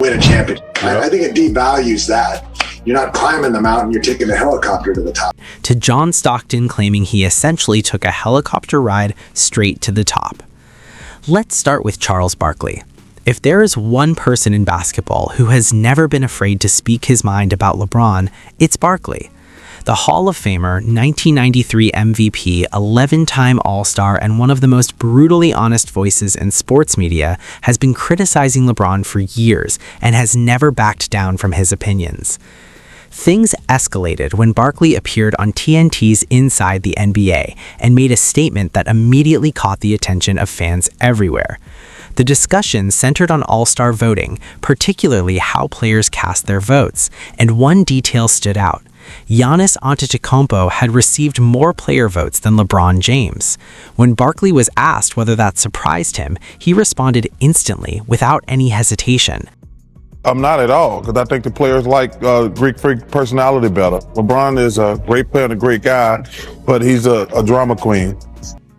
win a championship. I think it devalues that. You're not climbing the mountain, you're taking a helicopter to the top. To John Stockton claiming he essentially took a helicopter ride straight to the top. Let's start with Charles Barkley. If there is one person in basketball who has never been afraid to speak his mind about LeBron, it's Barkley. The Hall of Famer, 1993 MVP, 11-time All-Star, and one of the most brutally honest voices in sports media, has been criticizing LeBron for years and has never backed down from his opinions. Things escalated when Barkley appeared on TNT's Inside the NBA and made a statement that immediately caught the attention of fans everywhere. The discussion centered on All-Star voting, particularly how players cast their votes, and one detail stood out. Giannis Antetokounmpo had received more player votes than LeBron James. When Barkley was asked whether that surprised him, he responded instantly, without any hesitation. I'm not at all, because I think the players like Greek freak personality better. LeBron is a great player and a great guy, but he's a drama queen.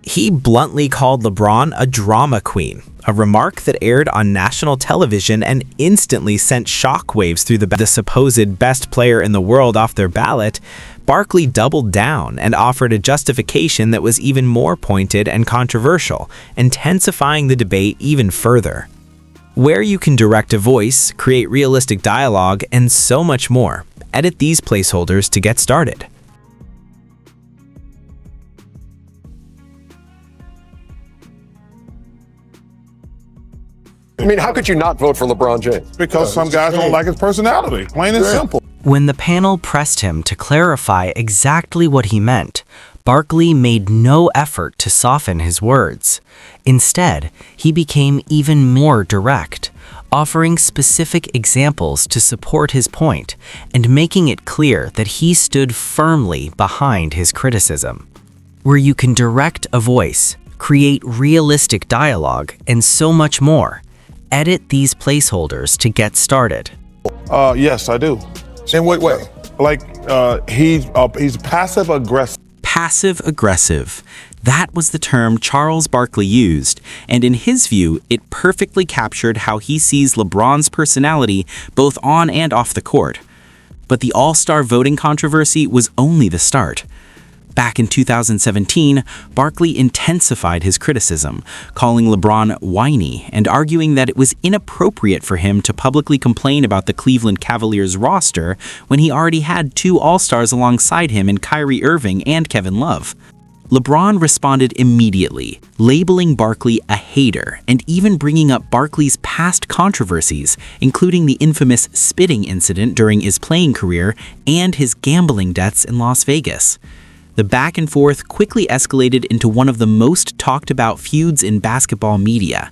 He bluntly called LeBron a drama queen, a remark that aired on national television and instantly sent shockwaves through the supposed best player in the world off their ballot. Barkley doubled down and offered a justification that was even more pointed and controversial, intensifying the debate even further. Where you can direct a voice, create realistic dialogue, and so much more. Edit these placeholders to get started. I mean, how could you not vote for LeBron James? Because some guys don't like his personality, plain and simple. When the panel pressed him to clarify exactly what he meant, Barkley made no effort to soften his words. Instead, he became even more direct, offering specific examples to support his point and making it clear that he stood firmly behind his criticism. Where you can direct a voice, create realistic dialogue, and so much more. Edit these placeholders to get started. Yes, I do. In what way? Like, he's passive-aggressive. Passive-aggressive. That was the term Charles Barkley used, and in his view, it perfectly captured how he sees LeBron's personality both on and off the court. But the All-Star voting controversy was only the start. Back in 2017, Barkley intensified his criticism, calling LeBron whiny and arguing that it was inappropriate for him to publicly complain about the Cleveland Cavaliers roster when he already had two All-Stars alongside him in Kyrie Irving and Kevin Love. LeBron responded immediately, labeling Barkley a hater and even bringing up Barkley's past controversies, including the infamous spitting incident during his playing career and his gambling debts in Las Vegas. The back and forth quickly escalated into one of the most talked about feuds in basketball media.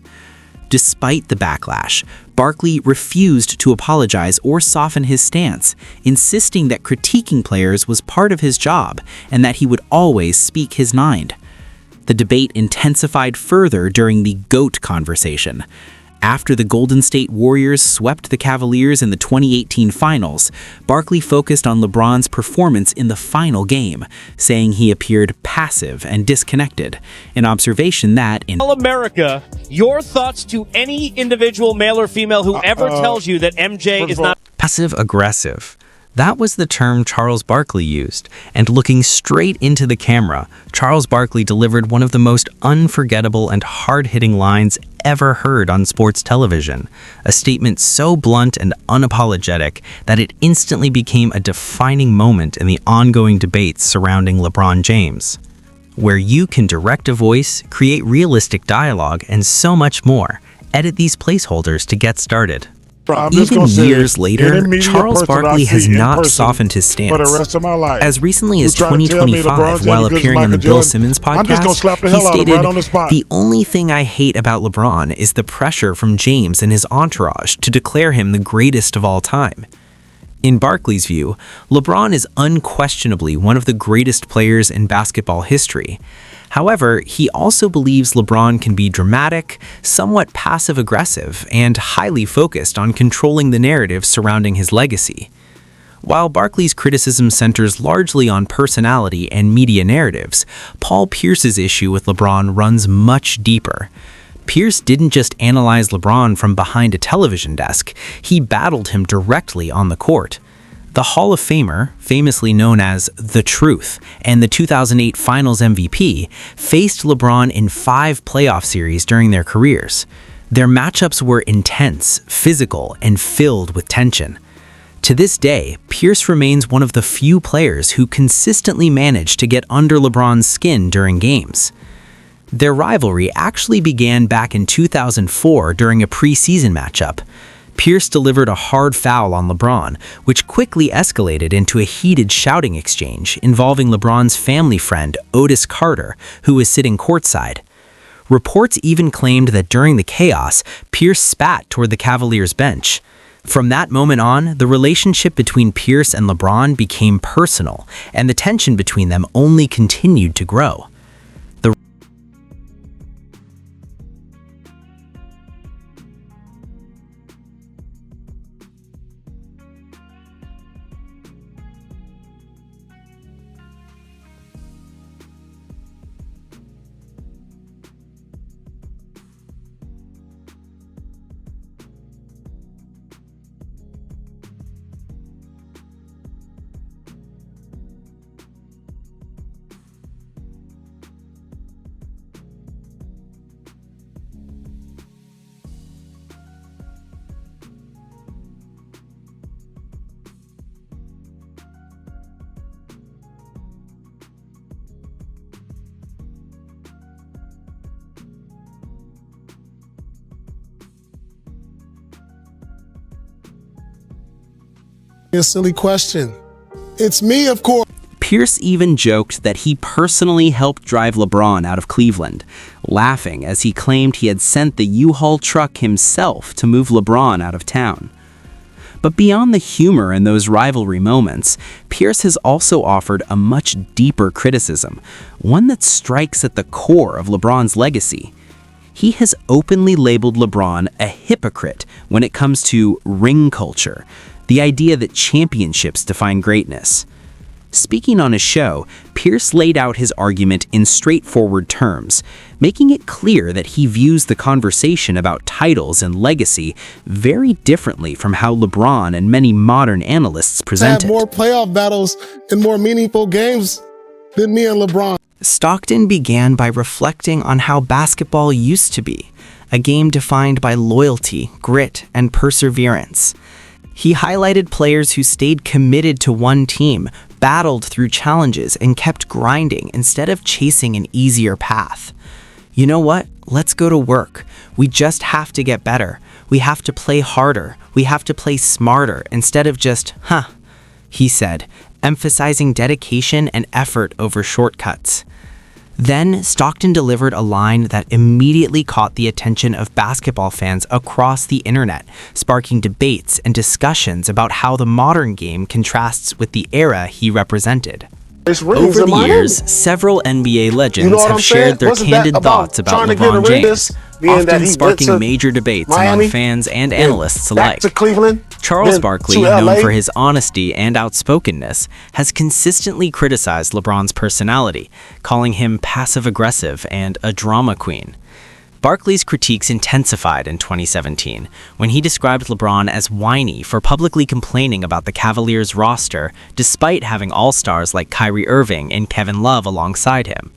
Despite the backlash, Barkley refused to apologize or soften his stance, insisting that critiquing players was part of his job and that he would always speak his mind. The debate intensified further during the GOAT conversation. After the Golden State Warriors swept the Cavaliers in the 2018 finals, Barkley focused on LeBron's performance in the final game, saying he appeared passive and disconnected, an observation that in All America, your thoughts to any individual, male or female, who ever tells you that MJ is not passive-aggressive. That was the term Charles Barkley used, and looking straight into the camera, Charles Barkley delivered one of the most unforgettable and hard-hitting lines ever heard on sports television, a statement so blunt and unapologetic that it instantly became a defining moment in the ongoing debates surrounding LeBron James. Where you can direct a voice, create realistic dialogue, and so much more. Edit these placeholders to get started. Even years later, Charles Barkley has not softened his stance. For the rest of my life. As recently as 2025, while appearing on the Bill Simmons podcast, he stated, "The only thing I hate about LeBron is the pressure from James and his entourage to declare him the greatest of all time." In Barkley's view, LeBron is unquestionably one of the greatest players in basketball history. However, he also believes LeBron can be dramatic, somewhat passive-aggressive, and highly focused on controlling the narrative surrounding his legacy. While Barkley's criticism centers largely on personality and media narratives, Paul Pierce's issue with LeBron runs much deeper. Pierce didn't just analyze LeBron from behind a television desk, he battled him directly on the court. The Hall of Famer, famously known as The Truth, and the 2008 Finals MVP, faced LeBron in 5 playoff series during their careers. Their matchups were intense, physical, and filled with tension. To this day, Pierce remains one of the few players who consistently manage to get under LeBron's skin during games. Their rivalry actually began back in 2004 during a preseason matchup. Pierce delivered a hard foul on LeBron, which quickly escalated into a heated shouting exchange involving LeBron's family friend Otis Carter, who was sitting courtside. Reports even claimed that during the chaos, Pierce spat toward the Cavaliers' bench. From that moment on, the relationship between Pierce and LeBron became personal, and the tension between them only continued to grow. A silly question. It's me, of course. Pierce even joked that he personally helped drive LeBron out of Cleveland, laughing as he claimed he had sent the U-Haul truck himself to move LeBron out of town. But beyond the humor in those rivalry moments, Pierce has also offered a much deeper criticism, one that strikes at the core of LeBron's legacy. He has openly labeled LeBron a hypocrite when it comes to ring culture, the idea that championships define greatness. Speaking on his show, Pierce laid out his argument in straightforward terms, making it clear that he views the conversation about titles and legacy very differently from how LeBron and many modern analysts present Have it. more playoff battles and more meaningful games than me and LeBron. Stockton began by reflecting on how basketball used to be, a game defined by loyalty, grit, and perseverance. He highlighted players who stayed committed to one team, battled through challenges, and kept grinding instead of chasing an easier path. You know what? Let's go to work. We just have to get better. We have to play harder. We have to play smarter instead of just, he said, emphasizing dedication and effort over shortcuts. Then, Stockton delivered a line that immediately caught the attention of basketball fans across the internet, sparking debates and discussions about how the modern game contrasts with the era he represented. Over the years, several NBA legends have shared their candid thoughts about LeBron James, often sparking major debates among fans and analysts alike. Charles Barkley, known for his honesty and outspokenness, has consistently criticized LeBron's personality, calling him passive-aggressive and a drama queen. Barkley's critiques intensified in 2017 when he described LeBron as whiny for publicly complaining about the Cavaliers' roster despite having all-stars like Kyrie Irving and Kevin Love alongside him.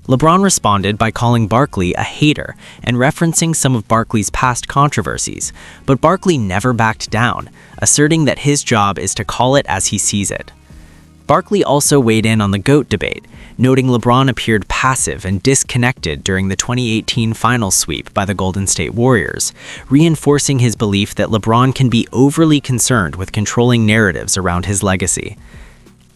LeBron responded by calling Barkley a hater and referencing some of Barkley's past controversies, but Barkley never backed down, asserting that his job is to call it as he sees it. Barkley also weighed in on the GOAT debate, noting LeBron appeared passive and disconnected during the 2018 finals sweep by the Golden State Warriors, reinforcing his belief that LeBron can be overly concerned with controlling narratives around his legacy.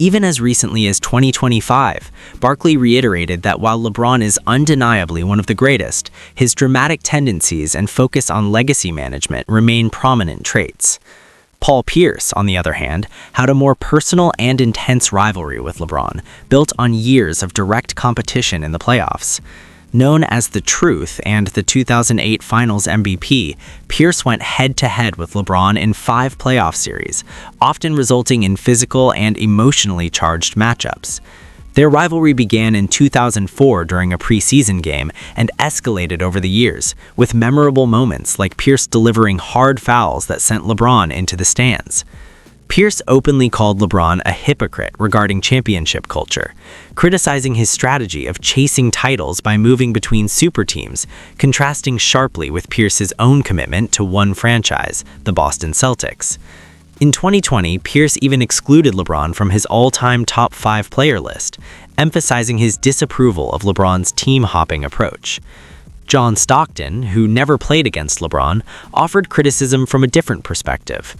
Even as recently as 2025, Barkley reiterated that while LeBron is undeniably one of the greatest, his dramatic tendencies and focus on legacy management remain prominent traits. Paul Pierce, on the other hand, had a more personal and intense rivalry with LeBron, built on years of direct competition in the playoffs. Known as The Truth and the 2008 Finals MVP, Pierce went head-to-head with LeBron in 5 playoff series, often resulting in physical and emotionally charged matchups. Their rivalry began in 2004 during a preseason game and escalated over the years, with memorable moments like Pierce delivering hard fouls that sent LeBron into the stands. Pierce openly called LeBron a hypocrite regarding championship culture, criticizing his strategy of chasing titles by moving between super teams, contrasting sharply with Pierce's own commitment to one franchise, the Boston Celtics. In 2020, Pierce even excluded LeBron from his all-time top 5 player list, emphasizing his disapproval of LeBron's team-hopping approach. John Stockton, who never played against LeBron, offered criticism from a different perspective.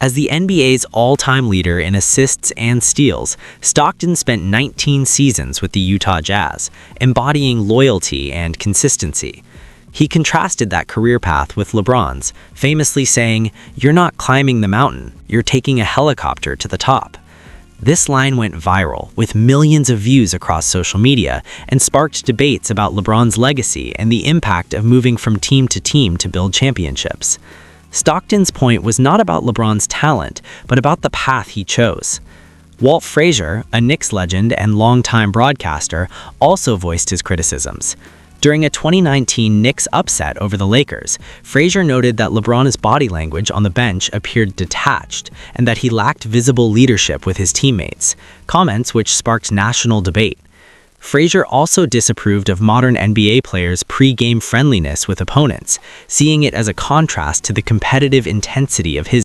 As the NBA's all-time leader in assists and steals, Stockton spent 19 seasons with the Utah Jazz, embodying loyalty and consistency. He contrasted that career path with LeBron's, famously saying, "You're not climbing the mountain, you're taking a helicopter to the top." This line went viral, with millions of views across social media, and sparked debates about LeBron's legacy and the impact of moving from team to build championships. Stockton's point was not about LeBron's talent, but about the path he chose. Walt Frazier, a Knicks legend and longtime broadcaster, also voiced his criticisms. During a 2019 Knicks upset over the Lakers, Frazier noted that LeBron's body language on the bench appeared detached and that he lacked visible leadership with his teammates, comments which sparked national debate. Frazier also disapproved of modern NBA players' pre-game friendliness with opponents, seeing it as a contrast to the competitive intensity of his